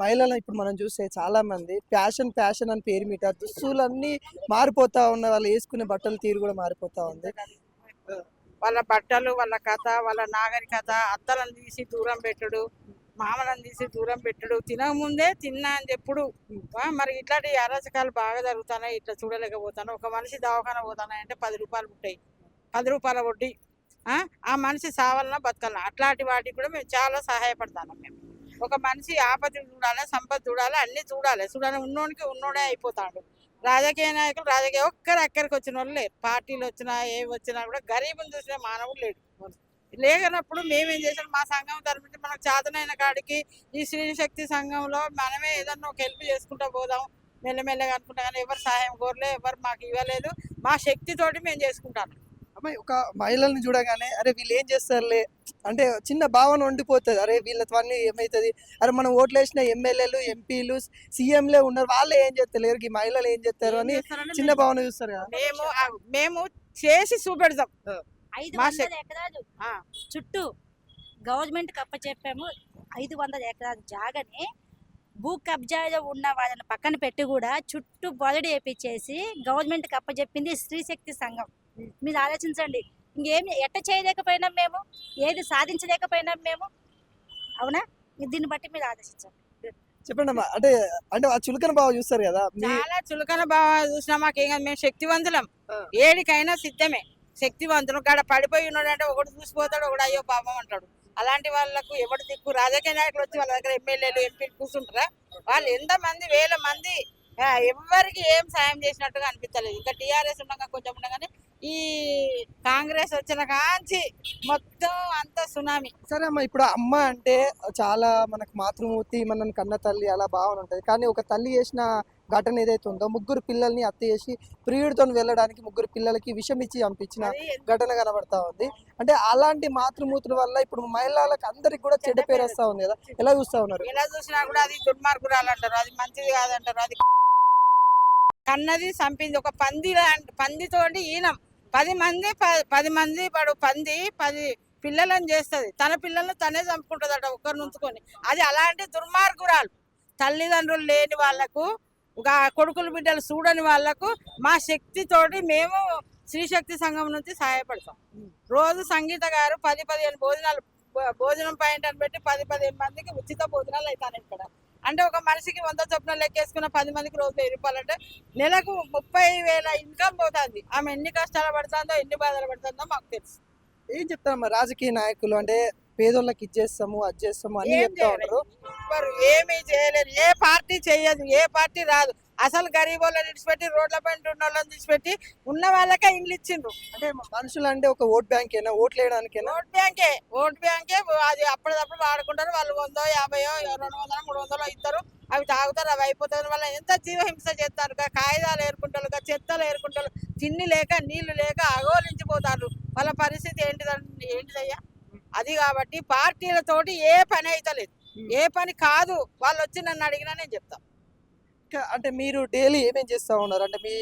మహిళలు ఇప్పుడు మనం చూస్తే చాలా మంది ఫ్యాషన్ అని పేరు మీద దుస్తులన్నీ మారిపోతా ఉన్నాయి. వాళ్ళు వేసుకునే బట్టల తీరు కూడా మారిపోతా ఉంది. వాళ్ళ బట్టలు, వాళ్ళ కథ, వాళ్ళ నాగరికత, అత్తలను తీసి దూరం పెట్టుడు, మామలను తీసి దూరం పెట్టుడు, తినకముందే తిన్నా అని చెప్పుడు. మరి ఇట్లాంటి అరాచకాలు బాగా జరుగుతున్నాయి. ఇట్లా చూడలేకపోతాను. ఒక మనిషి దవాఖాన పోతానంటే 10 రూపాయలు పుట్టాయి, 10 రూపాయల వడ్డీ. ఆ మనిషి సావాలన్నా బతకాలన్నా అట్లాంటి వాటికి కూడా మేము చాలా సహాయపడతాను. మేము ఒక మనిషి ఆపదలు చూడాలి, సంపద చూడాలి, అన్ని చూడాలి. చూడాలి ఉన్నోడికి ఉన్నోడే అయిపోతాడు. రాజకీయ నాయకులు ఒక్కరు అక్కడికి వచ్చిన వాళ్ళు లేరు. పార్టీలు వచ్చినా ఏమి వచ్చినా కూడా గరీబుని చూసిన మానవుడు లేడు. లేనప్పుడు మేమేం చేసాం, మా సంఘం తరపున మనకు చేతనైన కాడికి ఈ స్త్రీశక్తి సంఘంలో మనమే ఏదన్నా ఒక హెల్ప్ చేసుకుంటూ పోదాం మెల్లమెల్లగా అనుకుంటా. కానీ ఎవరు సహాయం కోరలే, ఎవరు మాకు ఇవ్వలేదు. మా శక్తితోటి మేము చేసుకుంటాను. అమ్మాయి ఒక మహిళల్ని చూడగానే అరే వీళ్ళు ఏం చేస్తారులే అంటే చిన్న భావన ఉండిపోతుంది. అరే వీళ్ళతో అన్ని ఏమవుతుంది, అరే మనం ఓట్లు వేసిన ఎమ్మెల్యేలు ఎంపీలు సీఎంలే ఉన్నారు, వాళ్ళే ఏం చేస్తలేరు, ఈ మహిళలు ఏం చేస్తారు అని చిన్న భావన చూస్తారు కదా. మేము చేసి చూపెడతాం. 500 ఎకరాలు చుట్టూ గవర్నమెంట్ అప్పచెప్పాము. 500 ఎకరాల జాగని భూ కబ్జాలో ఉన్న వాళ్ళని పక్కన పెట్టి కూడా చుట్టూ బొలడి వేపించేసి గవర్నమెంట్కి అప్పచెప్పింది స్త్రీశక్తి సంఘం. మీరు ఆలోచించండి. ఇంకేమి ఎట్ట చేయలేకపోయినాం మేము, ఏది సాధించలేకపోయినాం మేము. అవునా? దీన్ని బట్టి మీరు ఆలోచించండి. చెప్పండి అమ్మా. అంటే అంటే ఆ చులకన బావ చూస్తారు కదా, చాలా చులకన బావ చూసినా మాకేం కాదు. మేము శక్తివంతులం, ఏడికైనా సిద్ధమే. శక్తివంతులు కాడ పడిపోయి ఉన్నాడు అంటే ఒకటి చూసిపోతాడు, ఒకడు అయ్యో పాపం అంటాడు. అలాంటి వాళ్ళకు ఎవరు దిక్కు? రాజకీయ నాయకులు వచ్చి వాళ్ళ దగ్గర ఎమ్మెల్యేలు ఎంపీలు కూర్చుంటారా? వాళ్ళు ఎంతమంది వేల మంది ఎవరికి ఏం సాయం చేసినట్టుగా అనిపించలేదు. ఇంకా టీఆర్ఎస్ ఉండగా కొంచెం ఉండగానే ఈ కాంగ్రెస్ వచ్చిన కాంచి మొత్తం అంతా సునామీ. సరే అమ్మ, ఇప్పుడు అమ్మ అంటే చాలా మనకు మాతృమూర్తి, మనని కన్న తల్లి అలా భావన ఉంటుంది. కానీ ఒక తల్లి చేసిన ఘటన ఏదైతే ఉందో, ముగ్గురు పిల్లల్ని హత్య చేసి ప్రియుడితో వెళ్ళడానికి ముగ్గురు పిల్లలకి విషం ఇచ్చి చంపించిన ఘటన కనబడతా ఉంది. అంటే అలాంటి మాతృమూర్తుల వల్ల ఇప్పుడు మహిళలకు అందరికి కూడా చెడ్డ పేరు వస్తా ఉంది కదా, ఎలా చూస్తా ఉన్నారు? ఎలా చూసినా కూడా అది దుర్మార్గురాలు అంటారు, అది మంచిది కాదంటారు. అది కన్నది చంపింది. ఒక పందితోటి ఈనం 10 మంది పడు పంది 10 పిల్లలను చేస్తుంది. తన పిల్లలను తనే చంపుకుంటుందట ఒకరిని ఉంచుకొని. అది అలాంటి దుర్మార్గురాలు. తల్లిదండ్రులు లేని వాళ్లకు, కొడుకులు బిడ్డలు చూడని వాళ్లకు మా శక్తితోటి మేము స్త్రీశక్తి సంఘం నుంచి సహాయపడతాం. రోజు సంగీత గారు 10-15 భోజనం పాయింట్ అని పెట్టి 10-15 మందికి ఉచిత భోజనాలు అవుతాను ఇక్కడ. అంటే ఒక మనిషికి 100 చొప్పున లెక్కేసుకున్న 10 మందికి రోజు 1000 రూపాయలు అంటే నెలకు 30,000 ఇన్కమ్ పోతుంది. ఆమె ఎన్ని కష్టాలు పడుతుందో, ఎన్ని బాధలు పడుతుందో మాకు తెలుసు. ఏం చెప్తారమ్మా రాజకీయ నాయకులు? అంటే పేదోళ్ళకి ఇచ్చేస్తాము, అది చేస్తాము అని చెప్తా ఉంటారు. ఏమీ చేయలేరు. ఏ పార్టీ చేయదు, ఏ పార్టీ రాదు. అసలు గరీబ్ వాళ్ళని విడిచిపెట్టి రోడ్ల పైన ఉన్న వాళ్ళని విడిచిపెట్టి ఉన్న వాళ్ళకే ఇండ్లు ఇచ్చిండ్రు. అంటే మనుషులు అంటే ఒక ఓట్ బ్యాంకేనా, ఓట్లు వేయడానికేనా? ఓట్ బ్యాంకే. అది అప్పటిదప్పుడు వాడుకుంటారు. వాళ్ళు 100, 50, 200, 300 ఇస్తారు. అవి తాగుతారు, అవి అయిపోతారు. వాళ్ళ ఎంత జీవహింస చేస్తారు. కాగితాలు ఏరుకుంటారు, చెత్తలు ఏరుకుంటారు. తిండి లేక నీళ్లు లేక అగోలించిపోతారు. వాళ్ళ పరిస్థితి ఏంటిదయ్యా? అది కాబట్టి పార్టీలతోటి ఏ పని అయితలేదు, ఏ పని కాదు. వాళ్ళు వచ్చి నన్ను అడిగినా నేను చెప్తాను. అంటే మీరు డైలీ ఏమేం చేస్తా ఉన్నారు? అంటే మీ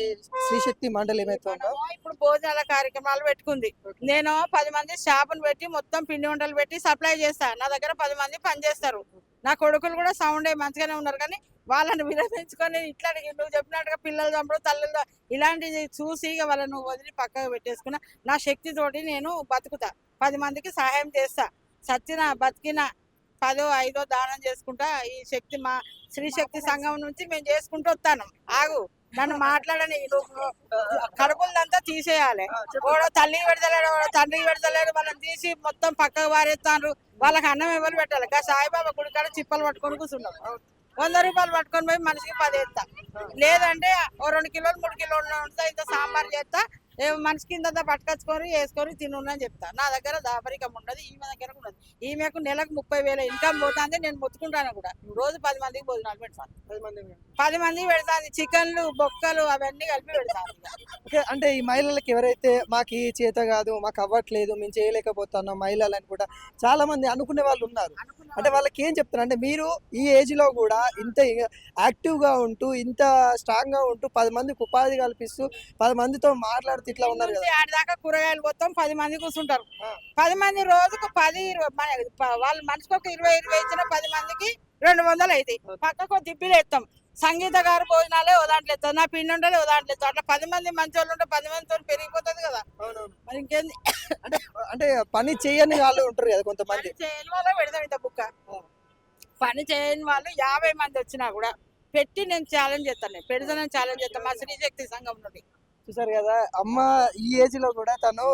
స్త్రీశక్తి మండలి ఏమైతే ఇప్పుడు భోజనాల కార్యక్రమాలు పెట్టుకుంది. నేను 10 మంది షాపును పెట్టి మొత్తం పిండి వంటలు పెట్టి సప్లై చేస్తాను. నా దగ్గర 10 మంది పనిచేస్తారు. నా కొడుకులు కూడా సౌండ్ మంచిగానే ఉన్నారు. కానీ వాళ్ళని విరమించుకొని ఇట్లా నువ్వు చెప్పినట్టుగా పిల్లలు చంపడం, తల్లులు ఇలాంటివి చూసి వాళ్ళను వదిలి పక్కకు పెట్టేసుకున్నా. నా శక్తితోటి నేను బతుకుతా, 10 మందికి సహాయం చేస్తా. సచ్చిన బతికిన 10, 5 దానం చేసుకుంటా. ఈ శక్తి మా స్త్రీశక్తి సంఘం నుంచి మేము చేసుకుంటూ వస్తాను. ఆగు, నన్ను మాట్లాడని. కడుపులంతా తీసేయాలి. ఓడో తల్లి పెడతలేడు, ఓడో తండ్రి పెడతలేడు. వాళ్ళని తీసి మొత్తం పక్కకు వారేస్తాను. వాళ్ళకి అన్నం ఎవరు పెట్టాలి? సాయిబాబా గుడికాడ చిప్పలు పట్టుకొని కూర్చున్నాం. 100 రూపాయలు పట్టుకొని పోయి మనిషికి 10 వేస్తా. లేదంటే ఓ 2 కిలోలు 3 కిలోలు ఉంటా, ఇంత సాంబార్ చేస్తా. మనిషికి ఇంత పట్టుకొచ్చుకొని వేసుకొని తినున్నని చెప్తా. నా దగ్గర దాపరికం ఉండదు, ఈమె దగ్గర ఉండదు. ఈమెకు నెలకు 30,000 ఇన్కమ్ పోతుంది. నేను మొత్తుకుంటాను కూడా. రోజు 10 మందికి భోజనాలు పెడతాను. 10 మందికి పెడతాను. చికెన్లు, బొక్కలు అవన్నీ కలిపి పెడతాను. అంటే ఈ మహిళలకు ఎవరైతే మాకు ఈ చేత కాదు, మాకు అవ్వట్లేదు, మేము చేయలేకపోతున్నాం మహిళలని కూడా చాలా మంది అనుకునే వాళ్ళు ఉన్నారు. అంటే వాళ్ళకి ఏం చెప్తారు? అంటే మీరు ఈ ఏజ్ లో కూడా ఇంత యాక్టివ్ గా ఉంటూ, ఇంత స్ట్రాంగ్ గా ఉంటూ, 10 మందికి ఉపాధి కల్పిస్తూ, 10 మందితో మాట్లాడుతూ ఇట్లా ఉన్నారు కదా. ఆడి దాకా కూరగాయలు మొత్తం 10 మంది కూర్చుంటారు. ఆ. 10 మంది రోజుకు 10 వాళ్ళు మనిషికి ఒక 20 ఇచ్చిన 10 మందికి 200 అవుతాయి. పక్కకు ఒక దిబ్బిలు ఎత్తాం. సంగీత గారు భోజనాలే ఓ దాంట్లో ఎత్తాం, నా పిండి ఉండలే ఓ దాంట్లో ఎత్తాం. అట్లా 10 మంది మంచి వాళ్ళు ఉంటే 10 మందితో పెరిగిపోతుంది కదా. మరి ఇంకేంది, అంటే అంటే పని చేయని వాళ్ళు ఉంటారు కదా కొంతమంది. పని చేయని వాళ్ళే పెడతాం ఇంత బుక్క. పని చేయని వాళ్ళు 50 మంది వచ్చినా కూడా పెట్టి నేను ఛాలెంజ్ చేస్తాను, నేను పెడతానని ఛాలెంజ్ చేస్తాను మా స్త్రీశక్తి సంఘం నుండి. చూసారు కదా అమ్మ ఈ ఏజ్ లో కూడా తను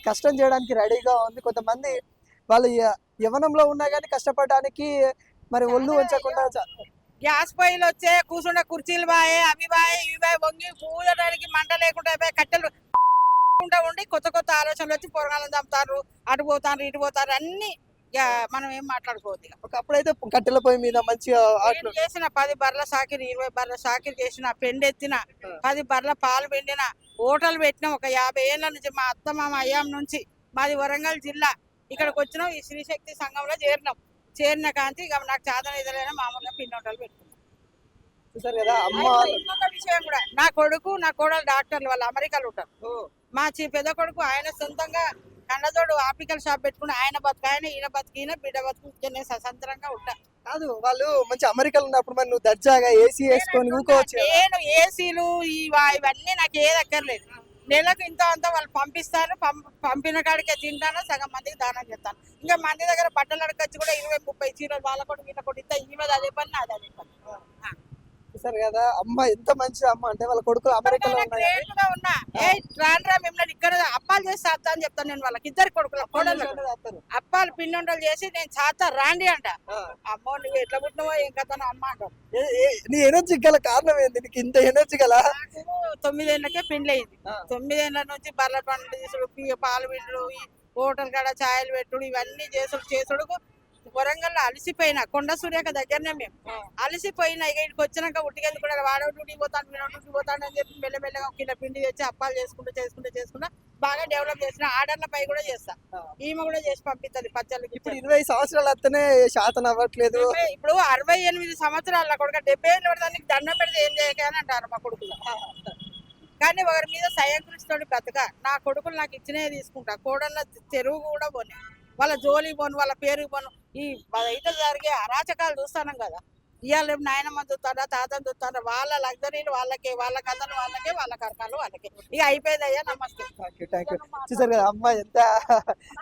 కష్టం చేయడానికి రెడీగా ఉంది. కొంతమంది వాళ్ళు యవ్వనంలో ఉన్నా కానీ కష్టపడడానికి మరి ఒళ్ళు ఉంచకుండా గ్యాస్ పొయ్యిలు వచ్చే కూర్చుండే కుర్చీలు బాయే, అవి బాయే, ఇవి బాయే, వంగి కూదడానికి మంట లేకుండా పోయి కట్టెలు ఉండి కొత్త కొత్త ఆలోచనలు వచ్చి పొరగాలను చంపుతారు, అటు పోతారు ఇటు పోతారు, అన్ని మనం ఏం మాట్లాడుకోవద్దు. ఒకప్పుడైతే కట్టెల పొయ్యి మీద మంచిగా నేను చేసిన 10 బర్రెల సాకిరి, 20 బర్రెల సాకిరి చేసిన, పెండెత్తిన, 10 బర్రెల పాలు పిండిన, హోటల్ పెట్టిన. ఒక 50 ఏళ్ళ నుంచి మా అత్త మామ అయ్యాం నుంచి మాది వరంగల్ జిల్లా. ఇక్కడికి వచ్చినాం, ఈ స్త్రీశక్తి సంఘంలో చేరిన కాంతి ఇక నాకు చాదన ఎదురైనా మామూలుగా పిండి వంటలు పెట్టుకున్నాం. చూసారు కదా అమ్మ. ఇంకొక విషయం కూడా, నా కొడుకు నా కోడలు డాక్టర్లు, వాళ్ళు అమెరికాలో ఉంటారు. మా పెద్ద కొడుకు ఆయన సొంతంగా కన్నదోడు ఆప్టికల్ షాప్ పెట్టుకుని ఆయన బతుకు ఆయన, ఈయన బతుకు ఈయన, బిడ్డ బతుకు నేను స్వతంత్రంగా ఉంటా. కాదు వాళ్ళు మంచి అమెరికాలో ఉన్నప్పుడు మరి నువ్వు దర్జాగా ఏసీ వేసుకొని ఊకోవచ్చు కదా. నేను ఏసీలు ఇవన్నీ నాకు ఏది అక్కర్లేదు. నెలకు ఇంత అంతా వాళ్ళు పంపిస్తాను, పంపిన కాడికే తింటాను, సగం మందికి దానం చేస్తాను. ఇంకా మంది దగ్గర బట్టలు అడగచ్చి కూడా 20-30 చీరలు వాళ్ళ కూడా వీళ్ళ కూడా ఇంత ఈ మీద అదే పని నాది అదే పని. చూసారు కదా అమ్మ ఎంత మంచి అమ్మ అంటే వాళ్ళ కొడుకులు అమెరికాలో ఉన్నా రాండ్రా మిమ్మల్ని ఇక్కడ అప్పాలు చేసి చేస్తా అని చెప్తాను నేను వాళ్ళకి, ఇద్దరు కొడుకుల కోడలు అప్పాలు పిండి వంటలు చేసి నేను చేస్తా రాండి అంట. అమ్మో నువ్వు ఎట్లా పుట్టినవో ఏం కథ అమ్మ అంటారు. నీ ఎనర్జీ గల కారణం ఏంది, నీకు ఇంత ఎనర్జీ గల? 9 ఏళ్ళకే పెండ్లి అయింది. 9 ఏళ్ళ నుంచి బర్రెల పండ్లు తీసుడు, పాలు పిండుడు, హోటల్ కాడ ఛాయలు పెట్టుడు, ఇవన్నీ చేసుడుకు వరంగల్లో అలసిపోయినా. కొండ సూర్యక దగ్గరనే మేము అలసిపోయినా. ఇక ఇక్కడికి వచ్చినాక ఉట్టికెందుకు కూడా వాడో డ్యూటీ పోతాను వీడో డ్యూటీ పోతాను అని చెప్పి మెల్లమెల్లగా కింద పిండి తెచ్చి అప్పాలు చేసుకుంటూ బాగా డెవలప్ చేసిన. ఆర్డర్ల పై కూడా చేస్తా, ఈమె కూడా చేసి పంపిస్తుంది పచ్చళ్ళకి. ఇప్పుడు 20 సంవత్సరాలు వస్తేనే శాతం అవ్వట్లేదు. ఇప్పుడు 68 సంవత్సరాల కొడుకు 70 ఏళ్ళు పడతానికి దండం పెడితే ఏం చేయక అని అంటారు మా కొడుకులు. కానీ ఒకరి మీద సయంకృష్ణుడి బ్రతక. నా కొడుకులు నాకు ఇచ్చినే తీసుకుంటా. కోడళ్ళ చెరువు కూడా పోనీ, వాళ్ళ జోలికి పోను, వాళ్ళ పేరుకి పోను. ఈ బయట జరిగే అరాచకాలు చూస్తాను కదా. ఇవాళ నాయనమ్మ చూస్తారా, తాతను చూస్తారా, వాళ్ళ లగ్జరీలు వాళ్ళకే, వాళ్ళ కథలు వాళ్ళకే, వాళ్ళ కరకాలు వాళ్ళకే. ఇక అయిపోయింది అయ్యా, నమస్తే. Thank you. చూసారు కదా అమ్మాయి ఎంత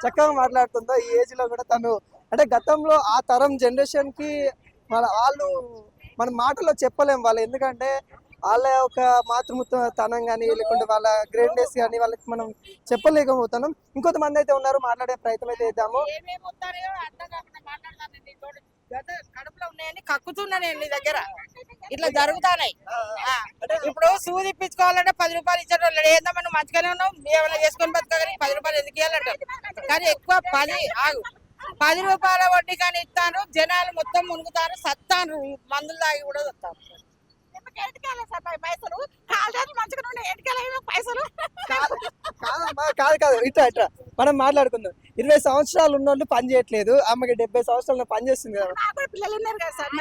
చక్కగా మాట్లాడుతుందో. ఈ ఏజ్ లో కూడా తను అంటే గతంలో ఆ తరం జనరేషన్ కి వాళ్ళు మన మాటలో చెప్పలేం వాళ్ళు, ఎందుకంటే వాళ్ళ యొక్క మాతృత్వం కానీ లేకుంటే వాళ్ళ గ్రేట్నెస్ కానీ వాళ్ళకి మనం చెప్పలేకపోతున్నాం. ఇంకొంతమంది అయితే ఉన్నారు, మాట్లాడే ప్రయత్నం అయితే చేద్దాము. కడుపులో ఉన్నాయని కక్కుతున్నా నేను నీ దగ్గర, ఇట్లా జరుగుతాయి. ఇప్పుడు సూది ఇప్పించుకోవాలంటే 10 రూపాయలు ఇచ్చేటోళ్ళు ఏందో, మనం మంచిగానే ఉన్నాం, ఏమైనా చేసుకొని బతకగలి 10 రూపాయలు ఎందుకు ఇవ్వాలంటారు. కానీ ఎక్కువ 10 రూపాయల వడ్డీ కానీ ఇస్తాను, జనాలు మొత్తం మునుగుతారు, సత్తాను, మందులు తాగి కూడా వస్తారు. పైసలు పైసలు కాదు ఇట్లా మనం మాట్లాడుకుందాం. 20 సంవత్సరాలు ఉన్న వాళ్ళు పని చేయట్లేదు, ఆమెకి 70 సంవత్సరాలు పని చేస్తుంది కదా. పిల్లలు ఉన్నారు కదా సార్,